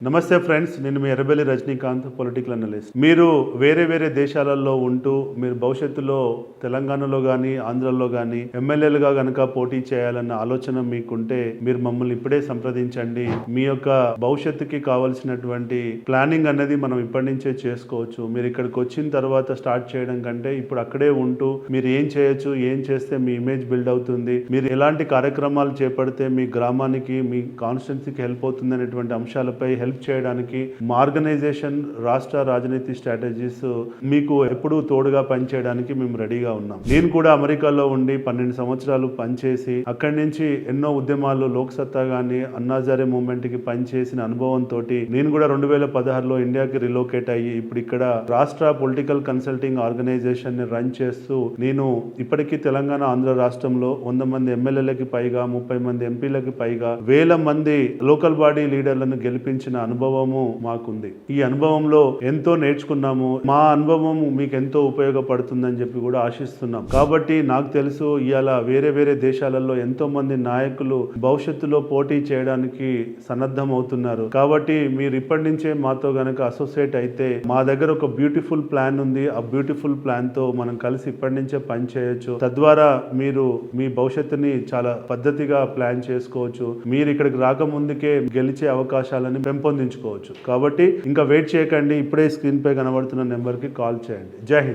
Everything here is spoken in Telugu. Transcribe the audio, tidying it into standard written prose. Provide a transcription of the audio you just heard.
నమస్తే ఫ్రెండ్స్, నేను మీ ఎర్రబెల్లి రజనీకాంత్, పొలిటికల్ అనలిస్ట్. మీరు వేరే వేరే దేశాలలో ఉంటూ మీరు భవిష్యత్తులో తెలంగాణలో కానీ ఆంధ్రలో కానీ ఎమ్మెల్యేలుగా కనుక పోటీ చేయాలన్న ఆలోచన మీకుంటే మీరు మమ్మల్ని ఇప్పుడే సంప్రదించండి. మీ యొక్క భవిష్యత్తుకి కావాల్సినటువంటి ప్లానింగ్ అనేది మనం ఇప్పటి నుంచే చేసుకోవచ్చు. మీరు ఇక్కడికి వచ్చిన తర్వాత స్టార్ట్ చేయడం కంటే ఇప్పుడు అక్కడే ఉంటూ మీరు ఏం చేయొచ్చు, ఏం చేస్తే మీ ఇమేజ్ బిల్డ్ అవుతుంది, మీరు ఎలాంటి కార్యక్రమాలు చేపడితే మీ గ్రామానికి మీ కాన్స్టిట్యున్సీకి హెల్ప్ అవుతుంది అనేటువంటి అంశాలపై హెల్ప్ చేయడానికి మా ఆర్గనైజేషన్ రాష్ట్ర రాజనీతి స్ట్రాటజీస్ మీకు ఎప్పుడూ తోడుగా పనిచేయడానికి మేము రెడీగా ఉన్నాం. నేను కూడా అమెరికాలో ఉండి 12 సంవత్సరాలు పనిచేసి అక్కడి నుంచి ఎన్నో ఉద్యమాలు లోక్సత్తా గానీ అన్నాజారే మూవ్మెంట్ కి పనిచేసిన అనుభవంతో నేను కూడా 2016లో ఇండియాకి రిలోకేట్ అయ్యి ఇప్పుడు ఇక్కడ రాష్ట్ర పొలిటికల్ కన్సల్టింగ్ ఆర్గనైజేషన్ ని రన్ చేస్తూ నేను ఇప్పటికీ తెలంగాణ ఆంధ్ర రాష్ట్రంలో 100 మంది ఎమ్మెల్యేలకి పైగా 30 మంది ఎంపీలకి పైగా 1000 మంది లోకల్ బాడీ లీడర్లను గెలిపించిన అనుభవము మాకుంది. ఈ అనుభవంలో ఎంతో నేర్చుకున్నాము. మా అనుభవం మీకు ఎంతో ఉపయోగపడుతుందని చెప్పి కూడా ఆశిస్తున్నాం. కాబట్టి నాకు తెలుసు ఇవాళ వేరే వేరే దేశాలలో ఎంతో మంది నాయకులు భవిష్యత్తులో పోటీ చేయడానికి సన్నద్ధం అవుతున్నారు. కాబట్టి మీరు ఇప్పటి నుంచే మాతో గనక అసోసియేట్ అయితే మా దగ్గర ఒక బ్యూటిఫుల్ ప్లాన్ ఉంది. ఆ బ్యూటిఫుల్ ప్లాన్ తో మనం కలిసి ఇప్పటి నుంచే పని చేయొచ్చు. తద్వారా మీరు మీ భవిష్యత్తుని చాలా పద్ధతిగా ప్లాన్ చేసుకోవచ్చు. మీరు ఇక్కడికి రాకముందుకే గెలిచే అవకాశాలను పెంపొందించుకోవచ్చు. కాబట్టి ఇంకా వెయిట్ చేయకండి, ఇప్పుడే స్క్రీన్ పై కనబడుతున్న నెంబర్కి కాల్ చేయండి. జై హింద్.